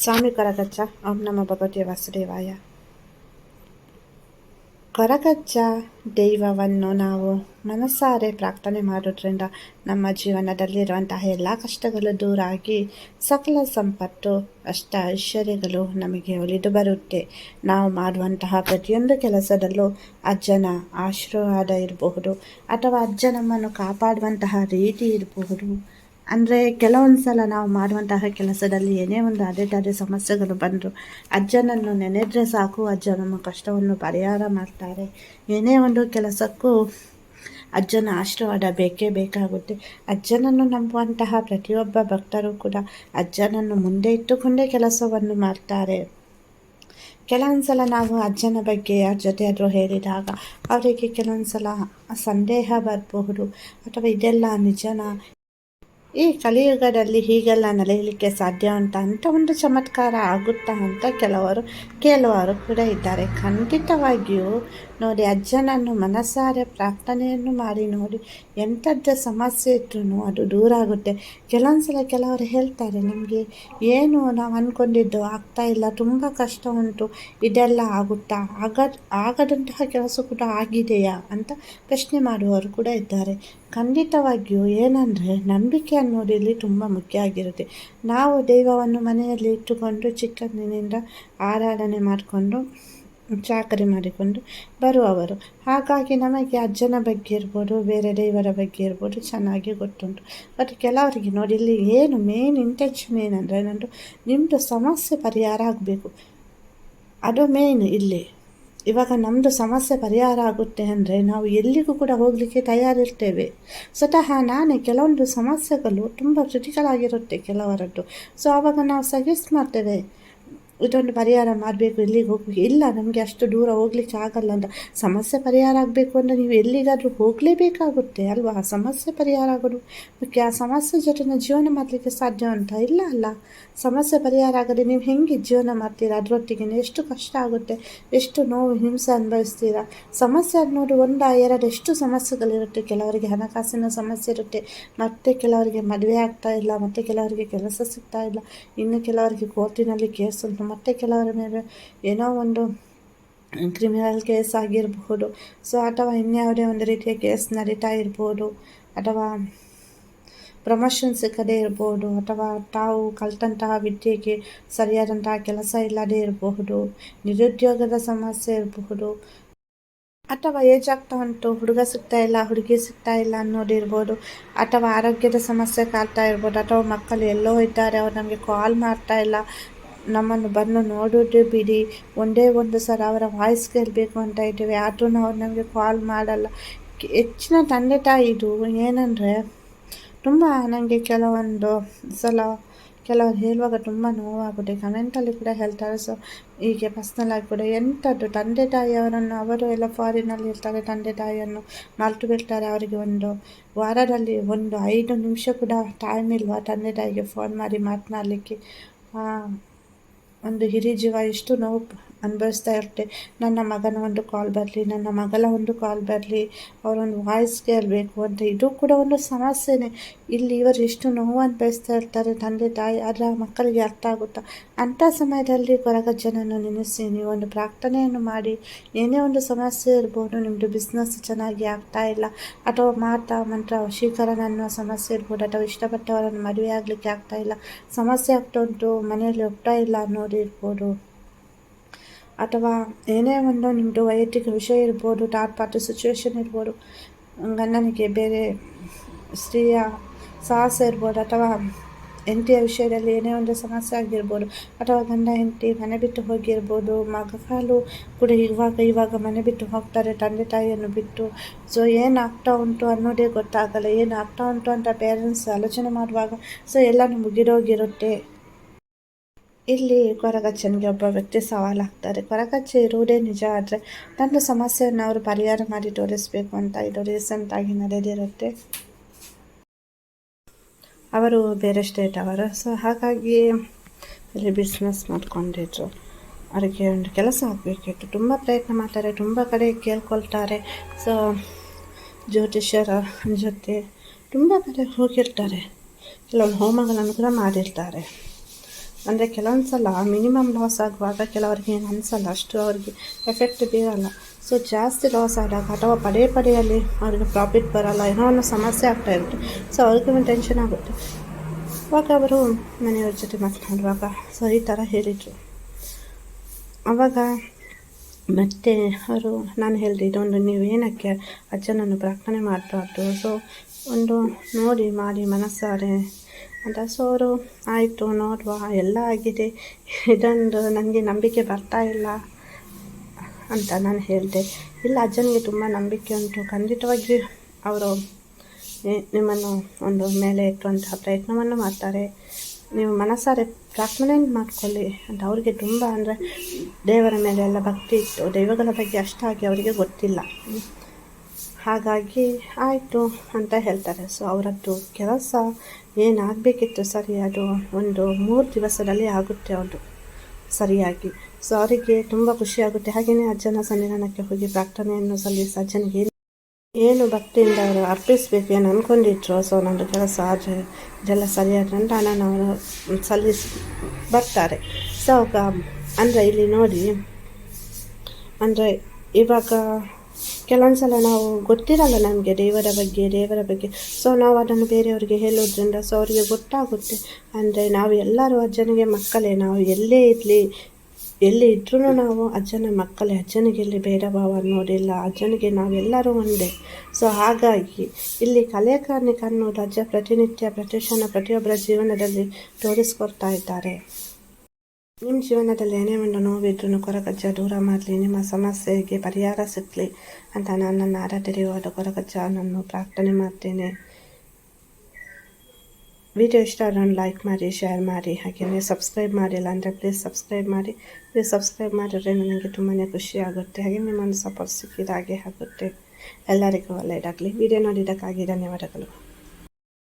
ಸ್ವಾಮಿ ಕೊರಗಜ್ಜ. ಓಂ ನಮೋ ಭಗವತೆ ವಾಸುದೇವಾಯ. ಕೊರಗಜ್ಜ ದೈವವನ್ನು ನಾವು ಮನಸ್ಸಾರೆ ಪ್ರಾರ್ಥನೆ ಮಾಡೋದ್ರಿಂದ ನಮ್ಮ ಜೀವನದಲ್ಲಿರುವಂತಹ ಎಲ್ಲ ಕಷ್ಟಗಳು ದೂರ ಆಗಿ ಸಕಲ ಸಂಪತ್ತು ಅಷ್ಟ ಐಶ್ವರ್ಯಗಳು ನಮಗೆ ಒಲಿದು ಬರುತ್ತೆ. ನಾವು ಮಾಡುವಂತಹ ಪ್ರತಿಯೊಂದು ಕೆಲಸದಲ್ಲೂ ಅಜ್ಜನ ಆಶೀರ್ವಾದ ಇರಬಹುದು, ಅಥವಾ ಅಜ್ಜ ನಮ್ಮನ್ನು ಕಾಪಾಡುವಂತಹ ರೀತಿ ಇರಬಹುದು. ಅಂದರೆ ಕೆಲವೊಂದು ಸಲ ನಾವು ಮಾಡುವಂತಹ ಕೆಲಸದಲ್ಲಿ ಏನೇ ಒಂದು ಅದೇ ಸಮಸ್ಯೆಗಳು ಬಂದರು ಅಜ್ಜನನ್ನು ನೆನೆದ್ರೆ ಸಾಕು, ಅಜ್ಜ ನಮ್ಮ ಕಷ್ಟವನ್ನು ಪರಿಹಾರ ಮಾಡ್ತಾರೆ. ಏನೇ ಒಂದು ಕೆಲಸಕ್ಕೂ ಅಜ್ಜನ ಆಶೀರ್ವಾದ ಬೇಕೇ ಬೇಕಾಗುತ್ತೆ. ಅಜ್ಜನನ್ನು ನಂಬುವಂತಹ ಪ್ರತಿಯೊಬ್ಬ ಭಕ್ತರು ಕೂಡ ಅಜ್ಜನನ್ನು ಮುಂದೆ ಇಟ್ಟುಕೊಂಡೇ ಕೆಲಸವನ್ನು ಮಾಡ್ತಾರೆ. ಕೆಲವೊಂದು ಸಲ ನಾವು ಅಜ್ಜನ ಬಗ್ಗೆ ಯಾರ ಜೊತೆ ಆದರೂ ಹೇಳಿದಾಗ ಅವರಿಗೆ ಕೆಲವೊಂದು ಸಲ ಸಂದೇಹ ಬರಬಹುದು, ಅಥವಾ ಇದೆಲ್ಲ ನಿಜನ, ಈ ಕಲಿಯುಗದಲ್ಲಿ ಹೀಗೆಲ್ಲ ನಡೆಯಲಿಕ್ಕೆ ಸಾಧ್ಯ ಅಂತ ಒಂದು ಚಮತ್ಕಾರ ಆಗುತ್ತಾ ಅಂತ ಕೆಲವರು ಕೂಡ ಇದ್ದಾರೆ. ಖಂಡಿತವಾಗಿಯೂ ನೋಡಿ, ಅಜ್ಜನನ್ನು ಮನಸ್ಸಾರೆ ಪ್ರಾರ್ಥನೆಯನ್ನು ಮಾಡಿ ನೋಡಿ, ಎಂಥದ್ದು ಸಮಸ್ಯೆ ಇದ್ರೂ ಅದು ದೂರ ಆಗುತ್ತೆ. ಕೆಲವೊಂದು ಸಲ ಕೆಲವರು ಹೇಳ್ತಾರೆ, ನಮಗೆ ಏನು ನಾವು ಅಂದ್ಕೊಂಡಿದ್ದು ಆಗ್ತಾ ಇಲ್ಲ, ತುಂಬ ಕಷ್ಟ ಉಂಟು, ಇದೆಲ್ಲ ಆಗುತ್ತಾ, ಆಗದಂತಹ ಕೆಲಸ ಕೂಡ ಆಗಿದೆಯಾ ಅಂತ ಪ್ರಶ್ನೆ ಮಾಡುವವರು ಕೂಡ ಇದ್ದಾರೆ. ಖಂಡಿತವಾಗಿಯೂ ಏನಂದರೆ ನಂಬಿಕೆ ಅನ್ನೋದು ಇಲ್ಲಿ ತುಂಬ ಮುಖ್ಯ ಆಗಿರುತ್ತೆ. ನಾವು ದೈವವನ್ನು ಮನೆಯಲ್ಲಿ ಇಟ್ಟುಕೊಂಡು ಚಿಕ್ಕಂದಿನಿಂದ ಆರಾಧನೆ ಮಾಡಿಕೊಂಡು ಚಾಕರಿ ಮಾಡಿಕೊಂಡು ಬರುವವರು. ಹಾಗಾಗಿ ನಮಗೆ ಅಜ್ಜನ ಬಗ್ಗೆ ಇರ್ಬೋದು, ಬೇರೆ ದೇವರ ಬಗ್ಗೆ ಇರ್ಬೋದು ಚೆನ್ನಾಗಿ ಗೊತ್ತುಂಟು. ಬಟ್ ಕೆಲವರಿಗೆ ನೋಡಿ, ಇಲ್ಲಿ ಏನು ಮೇನ್ ಇಂಟೆನ್ಷನ್ ಏನಂದರೆ, ನಿಮ್ಮದು ಸಮಸ್ಯೆ ಪರಿಹಾರ ಆಗಬೇಕು, ಅದು ಮೇನ್ ಇಲ್ಲಿ. ಇವಾಗ ನಮ್ಮದು ಸಮಸ್ಯೆ ಪರಿಹಾರ ಆಗುತ್ತೆ ಅಂದರೆ ನಾವು ಎಲ್ಲಿಗೂ ಕೂಡ ಹೋಗಲಿಕ್ಕೆ ತಯಾರಿರ್ತೇವೆ. ಸ್ವತಃ ನಾನೇ ಕೆಲವೊಂದು ಸಮಸ್ಯೆಗಳು ತುಂಬ ಕ್ರಿಟಿಕಲ್ ಆಗಿರುತ್ತೆ ಕೆಲವರದ್ದು. ಸೊ ಆವಾಗ ನಾವು ಸಜೆಸ್ಟ್ ಮಾಡ್ತೇವೆ, ಇದೊಂದು ಪರಿಹಾರ ಮಾಡಬೇಕು, ಎಲ್ಲಿಗೆ ಹೋಗ್ಬೇಕು. ಇಲ್ಲ, ನಮಗೆ ಅಷ್ಟು ದೂರ ಹೋಗ್ಲಿಕ್ಕೆ ಆಗಲ್ಲ ಅಂತ. ಸಮಸ್ಯೆ ಪರಿಹಾರ ಆಗಬೇಕು ಅಂದರೆ ನೀವು ಎಲ್ಲಿಗಾದರೂ ಹೋಗಲೇಬೇಕಾಗುತ್ತೆ ಅಲ್ವಾ? ಸಮಸ್ಯೆ ಪರಿಹಾರ ಆಗೋದು ಮುಖ್ಯ. ಆ ಸಮಸ್ಯೆ ಜೊತೆ ಜೀವನ ಮಾಡಲಿಕ್ಕೆ ಸಾಧ್ಯ ಅಂತ ಇಲ್ಲ. ಸಮಸ್ಯೆ ಪರಿಹಾರ ಆಗದೆ ನೀವು ಹೆಂಗೆ ಜೀವನ ಮಾಡ್ತೀರಾ? ಅದರೊಟ್ಟಿಗೆ ಎಷ್ಟು ಕಷ್ಟ ಆಗುತ್ತೆ, ಎಷ್ಟು ನೋವು ಹಿಂಸೆ ಅನುಭವಿಸ್ತೀರಾ. ಸಮಸ್ಯೆ ಅನ್ನೋದು ಎಷ್ಟು ಸಮಸ್ಯೆಗಳಿರುತ್ತೆ. ಕೆಲವರಿಗೆ ಹಣಕಾಸಿನ ಸಮಸ್ಯೆ ಇರುತ್ತೆ, ಮತ್ತು ಕೆಲವರಿಗೆ ಮದುವೆ ಆಗ್ತಾ ಇಲ್ಲ, ಮತ್ತು ಕೆಲವರಿಗೆ ಕೆಲಸ ಸಿಗ್ತಾ ಇಲ್ಲ, ಇನ್ನು ಕೆಲವರಿಗೆ ಕೋರ್ಟಿನಲ್ಲಿ ಕೇಸ್ ಉಂಟು, ಮತ್ತು ಕೆಲವರ ಮೇಲೆ ಏನೋ ಒಂದು ಕ್ರಿಮಿನಲ್ ಕೇಸ್ ಆಗಿರಬಹುದು. ಸೊ ಅಥವಾ ಇನ್ಯಾವುದೇ ಒಂದು ರೀತಿಯ ಕೇಸ್ ನಡೀತಾ ಇರ್ಬೋದು, ಅಥವಾ ಪ್ರಮೋಷನ್ ಸಿಕ್ಕದೇ ಇರ್ಬೋದು, ಅಥವಾ ತಾವು ಕಲಿತಂತಹ ವಿದ್ಯೆಗೆ ಸರಿಯಾದಂತಹ ಕೆಲಸ ಇಲ್ಲದೇ ಇರಬಹುದು, ನಿರುದ್ಯೋಗದ ಸಮಸ್ಯೆ ಇರಬಹುದು, ಅಥವಾ ಏಜ್ ಆಗ್ತಾ ಉಂಟು, ಹುಡುಗ ಸಿಗ್ತಾ ಇಲ್ಲ, ಹುಡುಗಿ ಸಿಗ್ತಾ ಇಲ್ಲ ಅನ್ನೋದಿರ್ಬೋದು, ಅಥವಾ ಆರೋಗ್ಯದ ಸಮಸ್ಯೆ ಕಾಡ್ತಾ ಇರ್ಬೋದು, ಅಥವಾ ಮಕ್ಕಳು ಎಲ್ಲೋ ಇದ್ದಾರೆ, ಅವ್ರು ನಮಗೆ ಕಾಲ್ ಮಾಡ್ತಾ ಇಲ್ಲ, ನಮ್ಮನ್ನು ಬಂದು ನೋಡೋದು ಬಿಡಿ, ಒಂದೇ ಒಂದು ಸಲ ಅವರ ವಾಯ್ಸ್ ಕೇಳಬೇಕು ಅಂತ ಇದ್ದೀವಿ, ಆದ್ರೂ ಅವ್ರು ನಮಗೆ ಕಾಲ್ ಮಾಡಲ್ಲ. ಹೆಚ್ಚಿನ ತಂದೆ ತಾಯಿ ಇದು ಏನಂದರೆ ತುಂಬ ನನಗೆ ಕೆಲವೊಂದು ಸಲ ಕೆಲವರು ಹೇಳುವಾಗ ತುಂಬ ನೋವಾಗುತ್ತೆ. ಕಮೆಂಟಲ್ಲಿ ಕೂಡ ಹೇಳ್ತಾರೆ. ಸೊ ಹೀಗೆ ಪರ್ಸ್ನಲಾಗಿ ಕೂಡ ಎಂಥದ್ದು ತಂದೆ ತಾಯಿಯವರನ್ನು, ಅವರು ಎಲ್ಲ ಫಾರಿನಲ್ಲಿ ಇರ್ತಾರೆ, ತಂದೆ ತಾಯಿಯನ್ನು ಮರೆತು ಬಿಡ್ತಾರೆ. ಅವರಿಗೆ ಒಂದು ವಾರದಲ್ಲಿ 5 ನಿಮಿಷ ಕೂಡ ಟೈಮ್ ಇಲ್ವಾ ತಂದೆ ತಾಯಿಗೆ ಫೋನ್ ಮಾಡಿ ಮಾತನಾಡಲಿಕ್ಕೆ? ಒಂದು ಹಿರಿ ಜೀವ ಎಷ್ಟು ನೋವು ಅನುಭವಿಸ್ತಾ ಇರುತ್ತೆ. ನನ್ನ ಮಗನ ಒಂದು ಕಾಲ್ ಬರಲಿ, ನನ್ನ ಮಗಳ ಒಂದು ಕಾಲ್ ಬರಲಿ, ಅವರೊಂದು ವಾಯ್ಸ್ ಕೇಳಬೇಕು ಅಂತ. ಇದು ಕೂಡ ಒಂದು ಸಮಸ್ಯೆನೇ. ಇಲ್ಲಿ ಇವರು ಎಷ್ಟು ನೋವು ಅನುಭವಿಸ್ತಾ ಇರ್ತಾರೆ ತಂದೆ ತಾಯಿ, ಆದರೆ ಆ ಮಕ್ಕಳಿಗೆ ಅರ್ಥ ಆಗುತ್ತಾ? ಅಂಥ ಸಮಯದಲ್ಲಿ ಕೊರಗಜ್ಜನನ್ನು ನೆನೆಸಿ ನೀವು ಒಂದು ಪ್ರಾರ್ಥನೆಯನ್ನು ಮಾಡಿ. ಏನೇ ಒಂದು ಸಮಸ್ಯೆ ಇರ್ಬೋದು, ನಿಮ್ಮದು ಬಿಸ್ನೆಸ್ ಚೆನ್ನಾಗಿ ಆಗ್ತಾ ಇಲ್ಲ, ಅಥವಾ ಮಾಟ ಮಂತ್ರ ವಶೀಕರಣ ಅನ್ನೋ ಸಮಸ್ಯೆ ಇರ್ಬೋದು, ಅಥವಾ ಇಷ್ಟಪಟ್ಟವರನ್ನು ಮದುವೆ ಆಗಲಿಕ್ಕೆ ಆಗ್ತಾ ಇಲ್ಲ, ಸಮಸ್ಯೆ ಆಗ್ತಾ ಉಂಟು, ಮನೆಯಲ್ಲಿ ಒಪ್ತಾ ಇಲ್ಲ ಅನ್ನೋದು ಇರ್ಬೋದು, ಅಥವಾ ಏನೇ ಒಂದು ನಿಮ್ಮದು ವೈಯಕ್ತಿಕ ವಿಷಯ ಇರ್ಬೋದು, ಥರ್ಡ್ ಪಾರ್ಟಿ ಸಿಚುವೇಶನ್ ಇರ್ಬೋದು, ಗಂಡನಿಗೆ ಬೇರೆ ಸ್ತ್ರೀಯ ಸಾಹಸ ಇರ್ಬೋದು, ಅಥವಾ ಹೆಂಡತಿಯ ವಿಷಯದಲ್ಲಿ ಏನೇ ಒಂದು ಸಮಸ್ಯೆ ಆಗಿರ್ಬೋದು, ಅಥವಾ ಗಂಡ ಹೆಂಡತಿ ಮನೆ ಬಿಟ್ಟು ಹೋಗಿರ್ಬೋದು, ಮಗಕಾಲು ಕೂಡ ಇವಾಗ ಮನೆ ಬಿಟ್ಟು ಹೋಗ್ತಾರೆ ತಂದೆ ತಾಯಿಯನ್ನು ಬಿಟ್ಟು. ಸೊ ಏನಾಗ್ತಾ ಉಂಟು ಅನ್ನೋದೇ ಗೊತ್ತಾಗಲ್ಲ. ಏನಾಗ್ತಾ ಉಂಟು ಅಂತ ಪೇರೆಂಟ್ಸ್ ಆಲೋಚನೆ ಮಾಡುವಾಗ ಸೊ ಎಲ್ಲನೂ ಮುಗಿದೋಗಿರುತ್ತೆ. ಇಲ್ಲಿ ಕೊರಗಜ್ಜನಿಗೆ ಒಬ್ಬ ವ್ಯಕ್ತಿ ಸವಾಲಾಗ್ತಾರೆ. ಕೊರಗಜ್ಜ ಇರುವುದೇ ನಿಜ, ಆದರೆ ತನ್ನ ಸಮಸ್ಯೆಯನ್ನು ಅವರು ಪರಿಹಾರ ಮಾಡಿ ತೋರಿಸಬೇಕು ಅಂತ ಇದು ರೀಸೆಂಟಾಗಿ ನಡೆದಿರುತ್ತೆ. ಅವರು ಬೇರೆ ಸ್ಟೇಟ್ ಅವರು. ಸೊ ಹಾಗಾಗಿ ಇಲ್ಲಿ ಬಿಸ್ನೆಸ್ ಮಾಡ್ಕೊಂಡಿದ್ರು. ಅವರಿಗೆ ಒಂದು ಕೆಲಸ ಆಗಬೇಕಿತ್ತು. ತುಂಬ ಪ್ರಯತ್ನ ಮಾಡ್ತಾರೆ, ತುಂಬ ಕಡೆ ಕೇಳ್ಕೊಳ್ತಾರೆ. ಸೊ ಜ್ಯೋತಿಷ್ಯರ ಜೊತೆ ತುಂಬ ಕಡೆ ಹೋಗಿರ್ತಾರೆ, ಕೆಲವೊಂದು ಹೋಮಗಳನ್ನು ಕೂಡ ಮಾಡಿರ್ತಾರೆ. ಅಂದರೆ ಕೆಲವೊಂದು ಸಲ ಮಿನಿಮಮ್ ಲಾಸ್ ಆಗುವಾಗ ಕೆಲವರಿಗೆ ಏನು ಅನಿಸಲ್ಲ, ಅಷ್ಟು ಅವ್ರಿಗೆ ಎಫೆಕ್ಟ್ ಬೀರಲ್ಲ. ಸೊ ಜಾಸ್ತಿ ಲಾಸ್ ಆದಾಗ ಅಥವಾ ಪಡೆಯಲ್ಲಿ ಅವ್ರಿಗೆ ಪ್ರಾಫಿಟ್ ಬರೋಲ್ಲ, ಏನೋ ಒಂದು ಸಮಸ್ಯೆ ಆಗ್ತಾ ಇರುತ್ತೆ. ಸೊ ಅವ್ರಿಗೆ ಒಂದು ಟೆನ್ಷನ್ ಆಗುತ್ತೆ. ಅವಾಗ ಅವರು ಮನೆಯವ್ರ ಜೊತೆ ಮಾತನಾಡುವಾಗ ಸೊ ಈ ಥರ ಹೇಳಿದರು. ಆವಾಗ ಮತ್ತು ಅವರು ನಾನು ಹೇಳಿದೆ, ಇದೊಂದು ನೀವೇನಕ್ಕೆ ಅಜ್ಜನನ್ನು ಪ್ರಾರ್ಥನೆ ಮಾಡಬಾರ್ದು, ಸೊ ಒಂದು ನೋಡಿ ಮಾಡಿ ಮನಸ್ಸಾರೆ ಅಂತ. ಸೊ ಅವರು ಆಯಿತು ನೋಡುವ, ಎಲ್ಲ ಆಗಿದೆ, ಇದೊಂದು ನನಗೆ ನಂಬಿಕೆ ಬರ್ತಾ ಇಲ್ಲ ಅಂತ ನಾನು ಹೇಳಿದೆ. ಇಲ್ಲ, ಅಜ್ಜನಿಗೆ ತುಂಬ ನಂಬಿಕೆ ಉಂಟು, ಖಂಡಿತವಾಗಿಯೂ ಅವರು ನಿಮ್ಮನ್ನು ಒಂದು ಮೇಲೆ ಎತ್ತುವಂತಹ ಪ್ರಯತ್ನವನ್ನು ಮಾಡ್ತಾರೆ, ನೀವು ಮನಸ್ಸಾರೆ ಪ್ರಾರ್ಥನೆ ಮಾಡ್ಕೊಳ್ಳಿ ಅಂತ. ಅವರಿಗೆ ತುಂಬ ಅಂದರೆ ದೇವರ ಮೇಲೆ ಎಲ್ಲ ಭಕ್ತಿ ಇತ್ತು, ದೈವಗಳ ಬಗ್ಗೆ ಅಷ್ಟಾಗಿ ಅವರಿಗೆ ಗೊತ್ತಿಲ್ಲ. ಹಾಗಾಗಿ ಆಯಿತು ಅಂತ ಹೇಳ್ತಾರೆ. ಸೊ ಅವರದ್ದು ಕೆಲಸ ಏನಾಗಬೇಕಿತ್ತು ಸರಿ, ಅದು ಒಂದು 3 ದಿವಸದಲ್ಲಿ ಆಗುತ್ತೆ ಅದು ಸರಿಯಾಗಿ. ಸೊ ಅವರಿಗೆ ತುಂಬ ಖುಷಿಯಾಗುತ್ತೆ. ಹಾಗೆಯೇ ಅಜ್ಜನ ಸನ್ನಿಧಾನಕ್ಕೆ ಹೋಗಿ ಪ್ರಾರ್ಥನೆಯನ್ನು ಸಲ್ಲಿಸಿ ಅಜ್ಜನಿಗೆ ಏನು ಭಕ್ತಿಯಿಂದ ಅವರು ಅರ್ಪಿಸಬೇಕು ಏನು ಅಂದ್ಕೊಂಡಿದ್ರು, ಸೊ ನನ್ನದು ಕೆಲಸ ಆದರೆ ಇದೆಲ್ಲ ಸರಿಯಾದ ಅಂತ ಹಣನ ಅವರು ಸಲ್ಲಿಸಿ ಬರ್ತಾರೆ. ಸೊ ಅಂದರೆ ಇಲ್ಲಿ ನೋಡಿ, ಅಂದರೆ ಇವಾಗ ಕೆಲವೊಂದು ಸಲ ನಾವು ಗೊತ್ತಿರಲ್ಲ ನಮಗೆ ದೇವರ ಬಗ್ಗೆ. ಸೊ ನಾವು ಅದನ್ನು ಬೇರೆಯವರಿಗೆ ಹೇಳೋದ್ರಿಂದ ಸೊ ಅವರಿಗೆ ಗೊತ್ತಾಗುತ್ತೆ. ಅಂದರೆ ನಾವು ಎಲ್ಲರೂ ಅಜ್ಜನಿಗೆ ಮಕ್ಕಳೇ, ನಾವು ಎಲ್ಲಿ ಇದ್ರೂ ನಾವು ಅಜ್ಜನ ಮಕ್ಕಳೇ, ಅಜ್ಜನಿಗೆ ಇಲ್ಲಿ ಭೇದ ಭಾವ ಅನ್ನೋದಿಲ್ಲ, ಅಜ್ಜನಿಗೆ ನಾವೆಲ್ಲರೂ ಒಂದೇ. ಸೊ ಹಾಗಾಗಿ ಇಲ್ಲಿ ಕಲೆಯ ಕಾರ್ಣಿಕ ಅನ್ನೋದು ಅಜ್ಜ ಪ್ರತಿನಿತ್ಯ ಪ್ರತಿಕ್ಷಣ ಪ್ರತಿಯೊಬ್ಬರ ಜೀವನದಲ್ಲಿ ತೋರಿಸ್ಕೊಡ್ತಾ ಇದ್ದಾರೆ. ನಿಮ್ಮ ಜೀವನದಲ್ಲಿ ಏನೇ ಒಂದು ನೋವಿದ್ರೂ ಕೊರಗಜ್ಜ ದೂರ ಮಾಡಲಿ, ನಿಮ್ಮ ಸಮಸ್ಯೆಗೆ ಪರಿಹಾರ ಸಿಕ್ಕಲಿ ಅಂತ ನಾನು ನನ್ನ ಆರಾಧ್ಯವಾದ ಕೊರಗಜ್ಜನನ್ನು ಪ್ರಾರ್ಥನೆ ಮಾಡ್ತೇನೆ. ವಿಡಿಯೋ ಇಷ್ಟ ಆದರೆ ಲೈಕ್ ಮಾಡಿ, ಶೇರ್ ಮಾಡಿ, ಹಾಗೆಯೇ ಸಬ್ಸ್ಕ್ರೈಬ್ ಮಾಡಿಲ್ಲ ಅಂದರೆ ಪ್ಲೀಸ್ ಸಬ್ಸ್ಕ್ರೈಬ್ ಮಾಡಿ. ಪ್ಲೀಸ್ ಸಬ್ಸ್ಕ್ರೈಬ್ ಮಾಡಿದ್ರೆ ನನಗೆ ತುಂಬಾ ಖುಷಿ ಆಗುತ್ತೆ, ಹಾಗೆ ನಿಮ್ಮನ್ನು ಸಪೋರ್ಟ್ ಸಿಕ್ಕಿದ ಹಾಗೆ ಆಗುತ್ತೆ. ಎಲ್ಲರಿಗೂ ಒಳ್ಳೆಯದಾಗಲಿ. ವಿಡಿಯೋ ನೋಡಿದ್ದಕ್ಕಾಗಿ ಧನ್ಯವಾದಗಳು.